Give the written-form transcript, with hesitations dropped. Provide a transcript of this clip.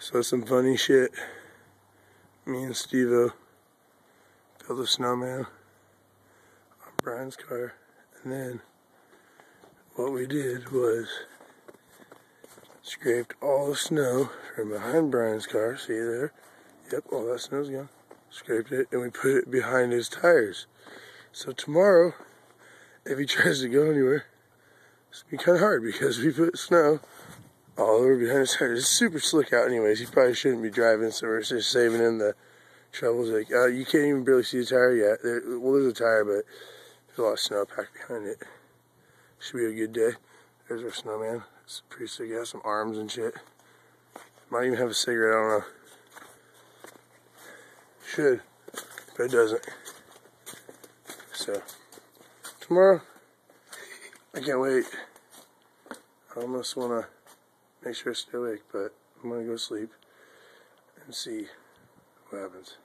So some funny shit. Me and Steve-O built a snowman on Brian's car, and then what we did was scraped all the snow from behind Brian's car. See there? Yep, all that snow's gone. Scraped it, and we put it behind his tires. So tomorrow, if he tries to go anywhere, it's gonna be kind of hard because we put snow all over behind his tires. It's super slick out anyways. He probably shouldn't be driving, so we're just saving him the troubles. Like, you can't even barely see the tire yet. There's a tire, but there's a lot of snow packed behind it. Should be a good day. There's our snowman. It's pretty sick. It has some arms and shit. Might even have a cigarette, I don't know. Should, but it doesn't. So, tomorrow, I can't wait. I almost want to make sure I stay awake, but I'm going to go sleep and see what happens.